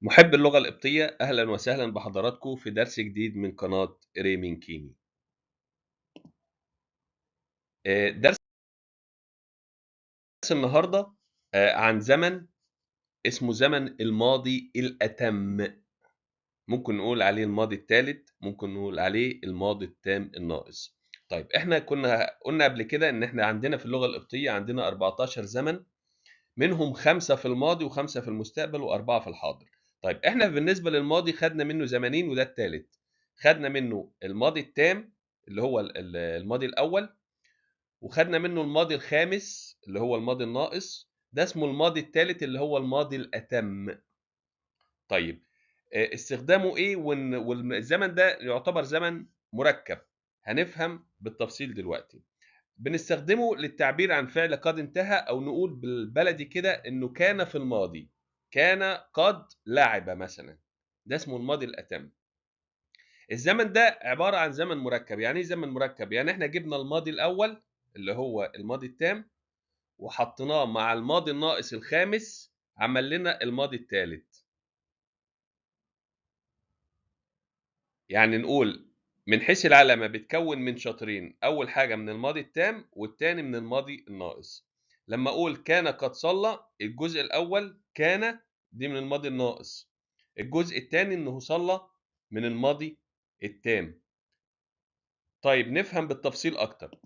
محب اللغة القبطية، أهلا وسهلا بحضراتكم في درس جديد من قناة ريمين كيمي. درس النهاردة عن زمن اسمه زمن الماضي الأتم. ممكن نقول عليه الماضي الثالث، ممكن نقول عليه الماضي التام الناقص. طيب احنا قلنا قبل كده ان احنا عندنا في اللغة القبطية عندنا 14 زمن، منهم 5 في الماضي و5 في المستقبل و4 في الحاضر. طيب احنا بالنسبة للماضي خدنا منه زمنين وده الثالث. خدنا منه الماضي التام اللي هو الماضي الأول، وخدنا منه الماضي الخامس اللي هو الماضي الناقص، ده اسمه الماضي الثالث اللي هو الماضي الأتم. طيب استخدامه ايه؟ والزمن ده يعتبر زمن مركب، هنفهم بالتفصيل دلوقتي. بنستخدمه للتعبير عن فعل قد انتهى، او نقول بالبلدي كده انه كان في الماضي، كان قد لعب مثلا، ده اسمه الماضي الأتم. الزمن ده عبارة عن زمن مركب. يعني ايه زمن مركب؟ يعني احنا جبنا الماضي الأول اللي هو الماضي التام وحطيناه مع الماضي الناقص الخامس، عمل لنا الماضي الثالث. يعني نقول من حيث العلامة بتكون من شطرين، أول حاجة من الماضي التام والتاني من الماضي الناقص. لما أقول كان قد صلى، الجزء الأول كان دي من الماضي الناقص، الجزء الثاني إنه صلى من الماضي التام. طيب نفهم بالتفصيل أكتر.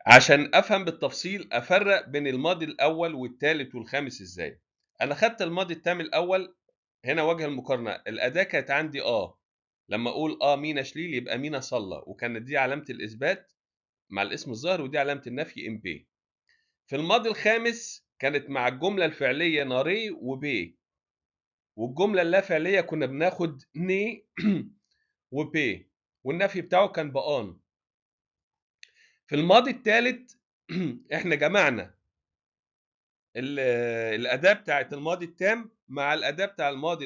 عشان أفهم بالتفصيل أفرق بين الماضي الأول والثالث والخامس إزاي. أنا خدت الماضي التام الأول، هنا وجه المقارنة، الأداة كانت عندي لما أقول مينا شليل يبقى مينا صلى، وكانت دي علامة الإثبات مع الاسم الظاهر ودي علامة النفي ام بي. في الماضي الخامس كانت مع الجملة الفعلية ناري وبي، والجملة اللا فعلية كنا بناخد ني وبي، والنفي بتاعه كان بآن. في الماضي الثالث احنا جمعنا الأداة بتاعة الماضي التام مع الأداة بتاع الماضي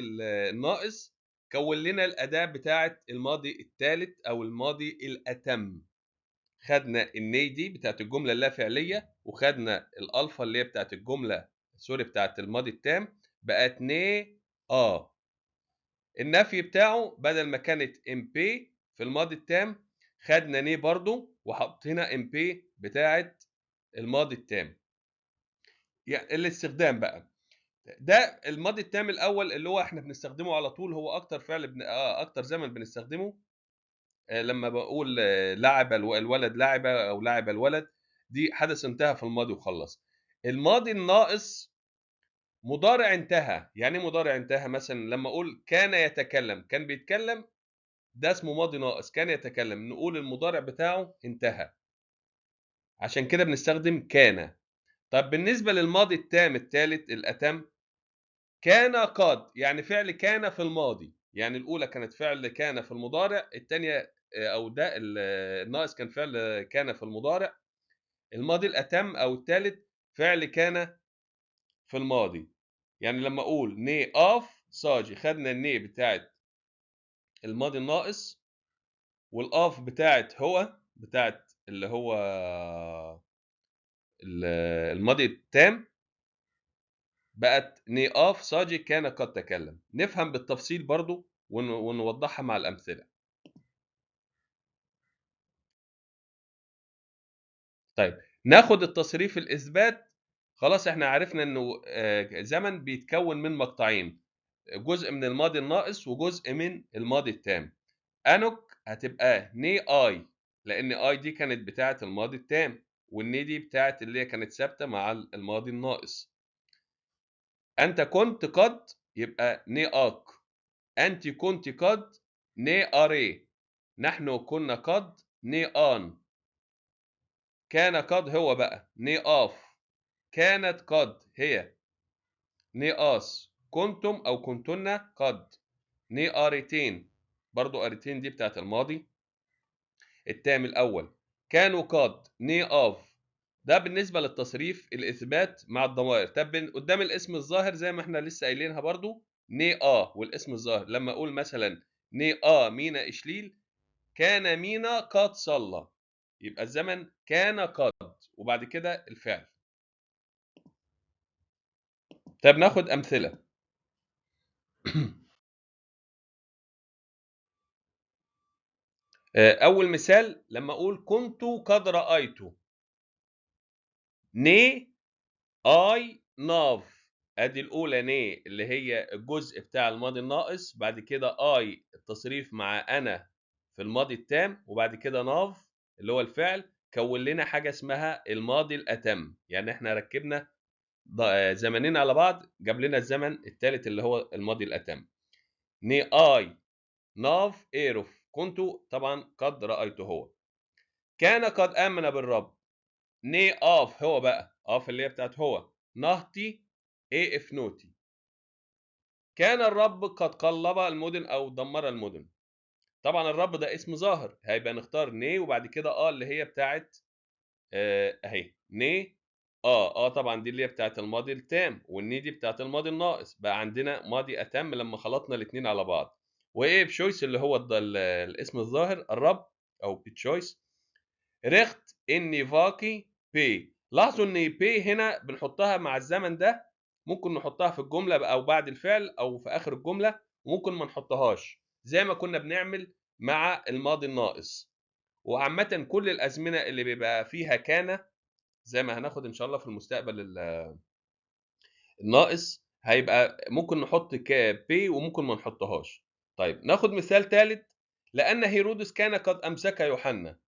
الناقص، كون لنا الأداة بتاعة الماضي الثالث أو الماضي الأتم. خدنا الني دي بتاعة الجملة اللا فعلية، وخدنا الألفا اللي هي بتاعة الجملة بتاعة الماضي التام، بقت ني النفي بتاعه بدل ما كانت ام بي في الماضي التام، خدنا ني برضو وحطينا ام بي بتاعة الماضي التام. يعني الاستخدام بقى ده الماضي التام الاول اللي هو احنا بنستخدمه على طول، هو اكتر فعل اكتر زمن بنستخدمه. لما بقول لعب الولد لعب او لعب الولد، دي حدث انتهى في الماضي وخلص. الماضي الناقص مضارع انتهى. يعني مضارع انتهى مثلا لما اقول كان يتكلم، كان بيتكلم، ده اسمه ماضي ناقص. كان يتكلم نقول المضارع بتاعه انتهى، عشان كده بنستخدم كان. طب بالنسبة للماضي التام الثالث الأتم، كان قد، يعني فعل كان في الماضي. يعني الأولى كانت فعل كان في المضارع، الثانية أو ده الناقص كان فعل كان في المضارع. الماضي الأتم أو الثالث فعل كان في الماضي. يعني لما أقول ني أوف صاجي، خدنا الني بتاعت الماضي الناقص والأوف بتاعت هو بتاعت اللي هو الماضي التام، بقت ني أوف صاجي كان قد تكلم. نفهم بالتفصيل برضو ونوضحها مع الأمثلة. طيب ناخد التصريف الإثبات. خلاص احنا عرفنا انه زمن بيتكون من مقطعين، جزء من الماضي الناقص وجزء من الماضي التام. انوك هتبقى ني اي، لان اي دي كانت بتاعه الماضي التام، والني دي بتاعه اللي هي كانت ثابته مع الماضي الناقص. انت كنت قد يبقى ني اك، انت كنت قد ني اري، نحن كنا قد ني ان، كان قد هو بقى ني اف، كانت قد هي نياس، كنتم أو كنتن قد نيارتين، برضو أرتين دي بتاعت الماضي التام الأول. كانوا قد نياف، ده بالنسبة للتصريف الإثبات مع الضمائر. طب قدام الاسم الظاهر زي ما احنا لسه قايلينها برضو والاسم الظاهر، لما أقول مثلا مينا إشليل، كان مينا قد صلى، يبقى الزمن كان قد وبعد كده الفعل. طيب ناخد امثله. اول مثال لما اقول كنت قد رايت. ني اي ناف. ادي الاولى ني اللي هي الجزء بتاع الماضي الناقص، بعد كده اي التصريف مع انا في الماضي التام، وبعد كده ناف اللي هو الفعل كون لنا حاجه اسمها الماضي الاتم. يعني احنا ركبنا زمنين على بعض جاب لنا الزمن الثالث اللي هو الماضي الاتم. ني اي ناف ايروف. كنت طبعا قد رايته هو. كان قد امن بالرب. ني اوف هو بقى اوف اللي هي بتاعت هو. نهتي اي اف نوتي. كان الرب قد قلب المدن او دمر المدن. طبعا الرب ده اسم ظاهر، هيبقى نختار ني وبعد كده اللي هي بتاعت اهي ني. طبعا دي اللي هي بتاعت الماضي التام، والني دي بتاعت الماضي الناقص. بقى عندنا ماضي اتم لما خلطنا الاثنين على بعض. وايه بشويس اللي هو الاسم الظاهر الرب او بتشويس. ريخت اني فاكي بي. لاحظوا ان بي هنا بنحطها مع الزمن ده، ممكن نحطها في الجمله او بعد الفعل او في اخر الجمله، وممكن ما نحطهاش زي ما كنا بنعمل مع الماضي الناقص. وعامه كل الازمنه اللي بيبقى فيها كان، زي ما هناخد ان شاء الله في المستقبل الناقص، هيبقى ممكن نحط بي وممكن ما نحطهاش. طيب ناخد مثال ثالث. لان هيرودس كان قد امسك يوحنا.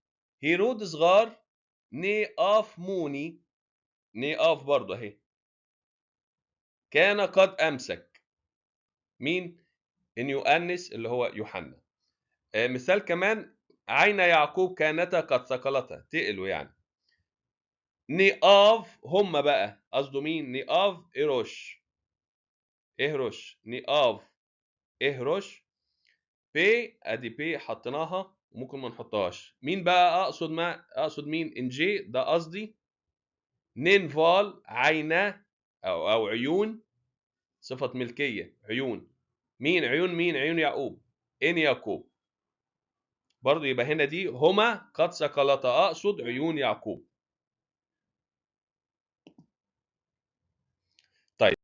هيرودس غار ني اوف موني. ني اوف برضه اهي. كان قد امسك مين؟ ان يؤنس اللي هو يوحنا. مثال كمان. عين يعقوب كانتا قد ثقلتا. تقلوا يعني. ني اوف هم بقى قصده مين؟ ني اوف ايروش. اهرش. ني اوف اهرش. بي ادي بي حطيناها وممكن ما نحطهاش. مين بقى اقصد؟ ما اقصد مين؟ ان جي ده قصدي. نينفال عينا او عيون صفة ملكية عيون. مين عيون؟ مين عيون؟ يعقوب. ان يعقوب برضو يبقى هنا دي هما قد ثقلتا اقصد عيون يعقوب. طيب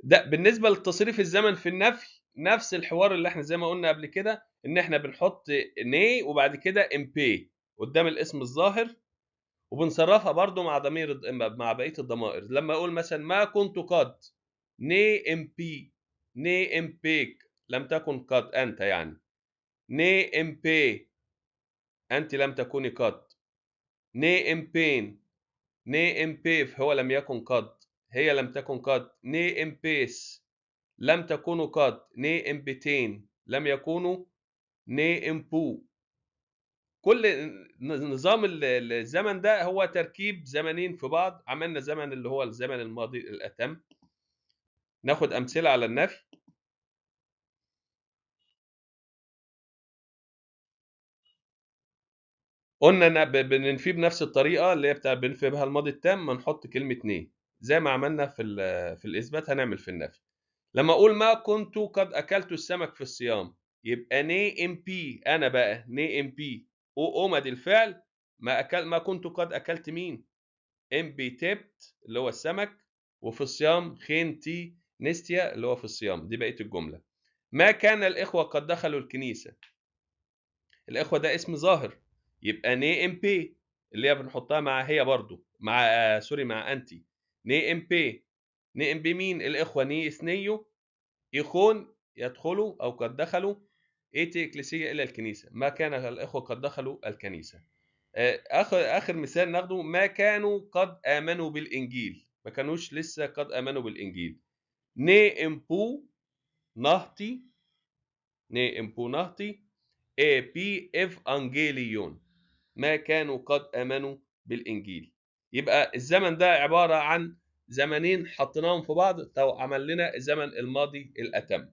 ده بالنسبة لتصريف الزمن في النفي. نفس الحوار اللي احنا زي ما قلنا قبل كده، ان احنا بنحط ني وبعد كده ام بي قدام الاسم الظاهر، وبنصرفها برضو مع ضمير مع بقية الضمائر. لما اقول مثلا ما كنت قد ني ام بي. ني ام بيك لم تكن قد انت يعني. ني ام بي انت لم تكوني قد. ني ام بين. ني ام بيف هو لم يكن قد، هي لم تكن قد. ني ام بيس لم تكونوا قد. ني ام بتين لم يكونوا. ني ام بو. كل نظام الزمن ده هو تركيب زمنين في بعض، عملنا زمن اللي هو الزمن الماضي الاتم. ناخد امثله على النفي. قلنا بننفي بنفس الطريقه اللي هي بتاع بننفي بها الماضي التام، ما نحط كلمه ني زي ما عملنا في الاثبات هنعمل في النفي. لما اقول ما كنت قد اكلت السمك في الصيام، يبقى ني ام بي. انا بقى ني ام بي او اومد الفعل. ما كنت قد اكلت مين؟ ام بي تبت اللي هو السمك، وفي الصيام خين تي نستيا اللي هو في الصيام. دي بقيه الجمله. ما كان الاخوه قد دخلوا الكنيسه. الاخوه ده اسم ظاهر، يبقى ني ام بي اللي هي بنحطها مع هي برضو مع سوري مع انتي. ني ام بي. ني ام بي مين؟ الاخوه ني اثنيو يخون يدخلوا او قد دخلوا ايتي اكليسيه الى الكنيسه. ما كان الاخوه قد دخلوا الكنيسه. اخر مثال ناخده. ما كانوا قد امنوا بالانجيل. ما كانوش لسه قد امنوا بالانجيل. ني امبو نهتي. ني امبو نهتي اي بي اف انجيليون. ما كانوا قد امنوا بالانجيل. يبقى الزمن ده عباره عن زمنين حطيناهم في بعض، عمل لنا الزمن الماضي الاتم.